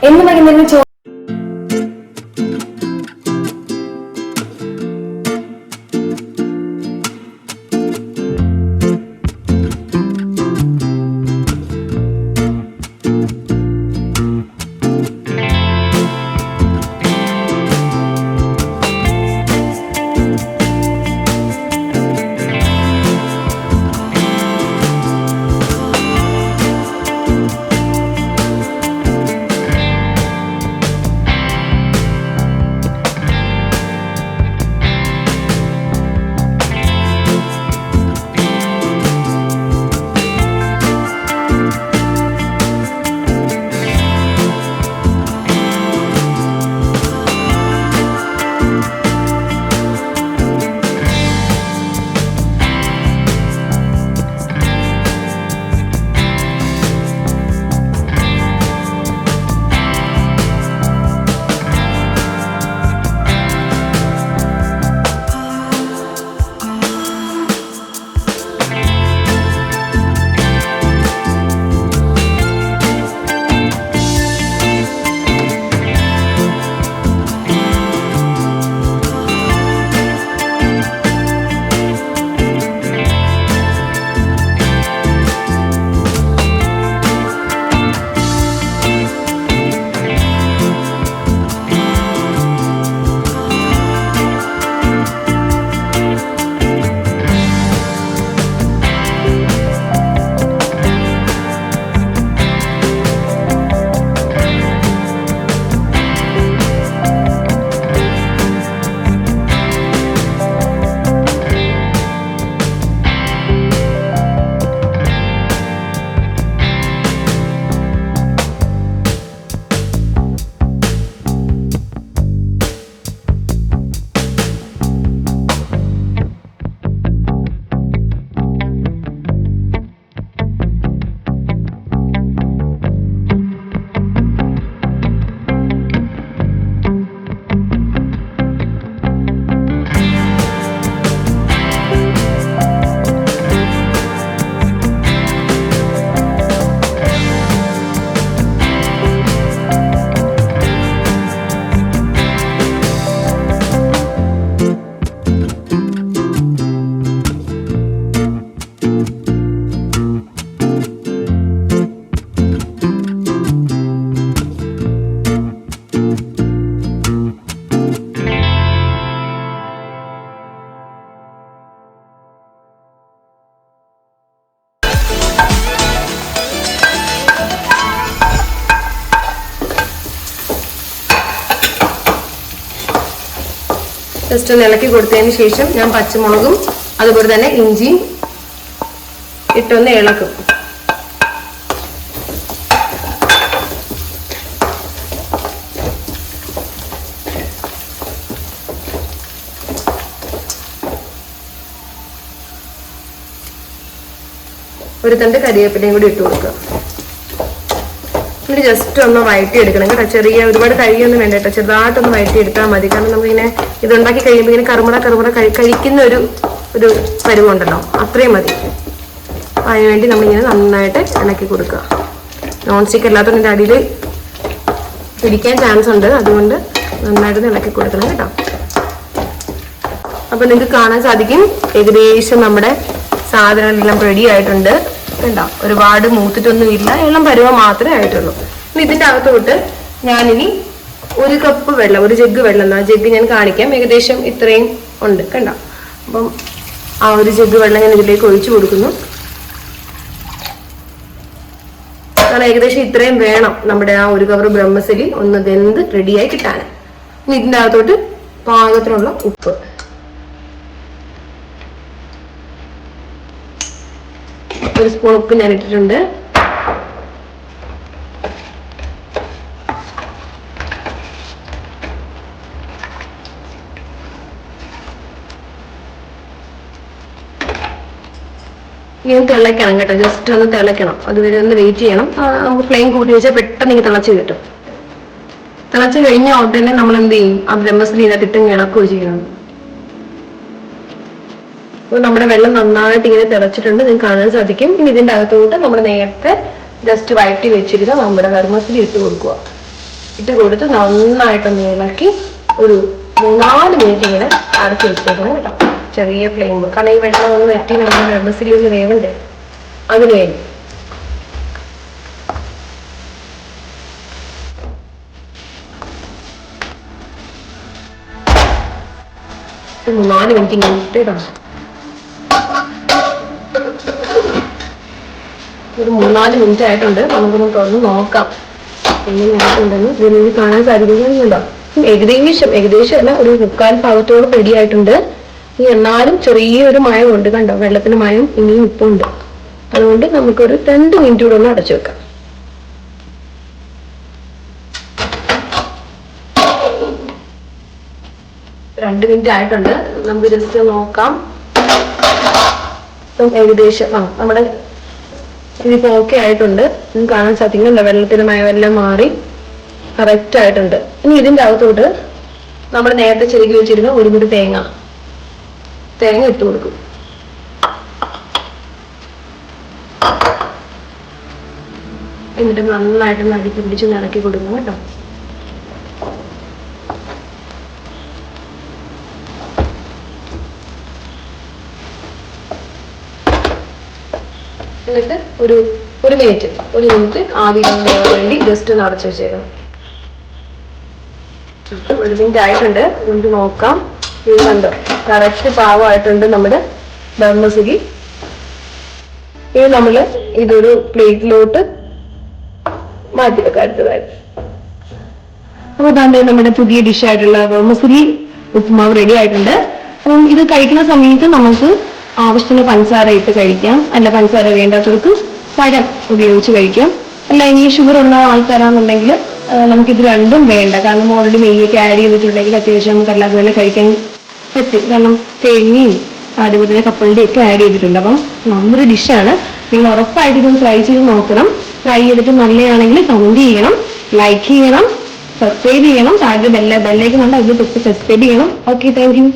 എന്നും വൈകുന്നേരം ജസ്റ്റ് ഒന്ന് ഇളക്കി കൊടുത്തതിന് ശേഷം ഞാൻ പച്ചമുളകും അതുപോലെ തന്നെ ഇഞ്ചിയും ഇട്ടൊന്ന് ഇളക്കും. ഒരു തണ്ട് കരിവേപ്പിലയും കൂടി ഇട്ട് കൊടുക്കുക. എന്നിട്ട് ജസ്റ്റ് ഒന്ന് വഴറ്റി എടുക്കണം കേട്ടോ. ചെറിയ ഒരുപാട് കഴിയൊന്നും വേണ്ട കേട്ടോ, ചെറുതായിട്ടൊന്ന് വഴറ്റി എടുത്താൽ മതി. കാരണം നമുക്കിങ്ങനെ ഇതുണ്ടാക്കി കഴിയുമ്പോൾ ഇങ്ങനെ കറുമുറ കഴിക്കുന്ന ഒരു പരുവുണ്ടല്ലോ, അത്രയും മതി. അതിനുവേണ്ടി നമ്മളിങ്ങനെ നന്നായിട്ട് ഇളക്കി കൊടുക്കുക. നോൺ സ്റ്റിക്ക് അല്ലാത്തതിൻ്റെ അടിയിൽ പിടിക്കാൻ ചാൻസ് ഉണ്ട്, അതുകൊണ്ട് നന്നായിട്ട് ഇളക്കി കൊടുക്കണം കേട്ടോ. അപ്പൊ നിങ്ങൾക്ക് കാണാൻ സാധിക്കും ഏകദേശം നമ്മുടെ സാധനങ്ങളെല്ലാം റെഡി ആയിട്ടുണ്ട്. കണ്ടോ, ഒരുപാട് മൂത്തിട്ടൊന്നും ഇല്ല, എല്ലാം പരുവം മാത്രമേ ആയിട്ടുള്ളൂ. ഇതിന്റെ അകത്തോട്ട് ഞാനിനി ഒരു കപ്പ് വെള്ളം, ഒരു ജഗ് വെള്ളം, ആ ജഗ് ഞാൻ കാണിക്കാം. ഏകദേശം ഇത്രയും ഉണ്ട് കണ്ടോ. അപ്പം ആ ഒരു ജഗ് വെള്ളം ഞാൻ ഇതിലേക്ക് ഒഴിച്ചു കൊടുക്കുന്നു. കാരണം ഏകദേശം ഇത്രയും വേണം നമ്മുടെ ആ ഒരു കവർ ബ്രഹ്മസലി ഒന്ന് വെന്ത് റെഡിയായി കിട്ടാൻ. ഇനി ഇതിന്റെ അകത്തോട്ട് പാകത്തിനുള്ള ഉപ്പ്, ഒരു സ്പൂൺ ഉപ്പ് ഞാൻ ഇട്ടിട്ടുണ്ട്. ഇങ്ങനെ തിളയ്ക്കണം കേട്ടോ, ജസ്റ്റ് ഒന്ന് തിളയ്ക്കണം. അതുവരെ ഒന്ന് വെയിറ്റ് ചെയ്യണം. നമുക്ക് ഫ്ലെയിം കൂട്ടി വെച്ചാൽ പെട്ടെന്ന് ഇങ്ങനെ തിളച്ച് കിട്ടും. തിളച്ച് കഴിഞ്ഞ ഉടനെ നമ്മൾ എന്ത് ചെയ്യും, ആ ബ്രഹ്മസലി ഇതിനകത്ത് ഇട്ടും ഇളക്കുകയോ ചെയ്യണം. അപ്പോൾ നമ്മുടെ വെള്ളം നന്നായിട്ട് ഇങ്ങനെ തിളച്ചിട്ടുണ്ട്, നിങ്ങൾക്ക് കാണാൻ സാധിക്കും. ഇനി ഇതിന്റെ അകത്തോട്ട് നമ്മൾ നേരത്തെ ജസ്റ്റ് വഴറ്റി വെച്ചിരുന്ന നമ്മുടെ ബ്രഹ്മസലി ഇട്ട് കൊടുക്കുക. ഇട്ട് കൊടുത്ത് നന്നായിട്ടൊന്ന് ഇളക്കി ഒരു 3-4 മിനിറ്റ് ഇങ്ങനെ അടച്ചു വെച്ചേക്കണം കേട്ടോ, ചെറിയ ഫ്ലെയിം. കാരണം ഈ വെള്ളം ഒന്ന് വെട്ടി നമ്മൾ വെള്ളസിലേക്ക് വേവണ്ടേ, അതിന് വേണ്ടി. ഒരു 4 മിനിറ്റ് ഇങ്ങനെ ഇട്ടിടാം. ഒരു 3-4 മിനിറ്റ് ആയിട്ടുണ്ട്. നമുക്കൊന്ന് തുറന്ന് നോക്കാം എങ്ങനെയായിട്ടുണ്ടെന്ന്. ഇതിൽ കാണാൻ സാധിക്കുന്നുണ്ടോ? ഏകദേശം അല്ല, ഒരു 3/4 ഭാഗത്തോളം റെഡി ആയിട്ടുണ്ട്. എന്നാലും ചെറിയൊരു മയമുണ്ട് കണ്ടോ, വെള്ളത്തിന് മയം ഇനിയും ഉപ്പുണ്ട്. അതുകൊണ്ട് നമുക്കൊരു 2 മിനിറ്റ് കൂടെ ഒന്ന് അടച്ചു വെക്കാം. 2 മിനിറ്റ് ആയിട്ടുണ്ട്. നമുക്ക് ജസ്റ്റ് നോക്കാം. ഏകദേശം നമ്മുടെ ഇതിപ്പോ ഓക്കെ ആയിട്ടുണ്ട്. കാണാൻ സാധിക്കുന്നുണ്ടോ, വെള്ളത്തിന് മയമെല്ലാം മാറി കറക്റ്റ് ആയിട്ടുണ്ട്. ഇനി ഇതിന്റെ അകത്തോട്ട് നമ്മൾ നേരത്തെ ചെറുകി വെച്ചിരുന്ന ഒരു മുറി തേങ്ങ ഇട്ട് കൊടുക്കും. എന്നിട്ട് നന്നായിട്ട് നടുക്കി പിടിച്ച് നിറക്കി കൊടുക്കും കേട്ടോ. എന്നിട്ട് ഒരു മിനിറ്റ് ആവി വേണ്ടി ജസ്റ്റ് ഒന്ന് അടച്ചു വെച്ചേക്കണം. 1 മിനിറ്റ് ആയിട്ടുണ്ട്. നമുക്ക് നോക്കാം. ഇത് കണ്ടോ, കറക്റ്റ് പാകമായിട്ടുണ്ട് നമ്മുടെ ബർമസുഗി. ഇത് നമ്മൾ ഇതൊരു പ്ലേറ്റിലോട്ട് മാറ്റി വെക്കാം അടുത്തതായിട്ട്. അപ്പൊ താണ്ടെ നമ്മുടെ പുതിയ ഡിഷായിട്ടുള്ള ബർമസുഗി ഉപ്പുമാവ് റെഡി ആയിട്ടുണ്ട്. അപ്പം ഇത് കഴിക്കുന്ന സമയത്ത് നമുക്ക് ആവശ്യത്തിന് പഞ്ചസാര ഇട്ട് കഴിക്കാം. അല്ല, പഞ്ചസാര വേണ്ടാത്തവർക്ക് പഴം ഉപയോഗിച്ച് കഴിക്കാം. അല്ല, ഇനി ഷുഗർ ഉള്ള ആൾക്കാരാണെന്നുണ്ടെങ്കിൽ നമുക്കിത് രണ്ടും വേണ്ട. കാരണം ഓൾറെഡി നെയ്യൊക്കെ ആഡ് ചെയ്തിട്ടുണ്ടെങ്കിൽ അത്യാവശ്യം നമുക്ക് അല്ലാതെ തന്നെ കഴിക്കാൻ പറ്റും. കാരണം തേങ്ങയും അതുപോലെ തന്നെ കപ്പലിന്റെ ഒക്കെ ആഡ് ചെയ്തിട്ടുണ്ട്. അപ്പം നല്ലൊരു ഡിഷാണ്. നിങ്ങൾ ഉറപ്പായിട്ട് ഇതൊന്ന് ട്രൈ ചെയ്ത് നോക്കണം. ട്രൈ ചെയ്തിട്ട് നല്ലതാണെങ്കിൽ കമന്റ് ചെയ്യണം, ലൈക്ക് ചെയ്യണം, സബ്സ്ക്രൈബ് ചെയ്യണം. താഴെ ബെല്ലേക്ക് കണ്ടാൽ അതിൽ തൊട്ട് സബ്സ്ക്രൈബ് ചെയ്യണം. Okay, thank you.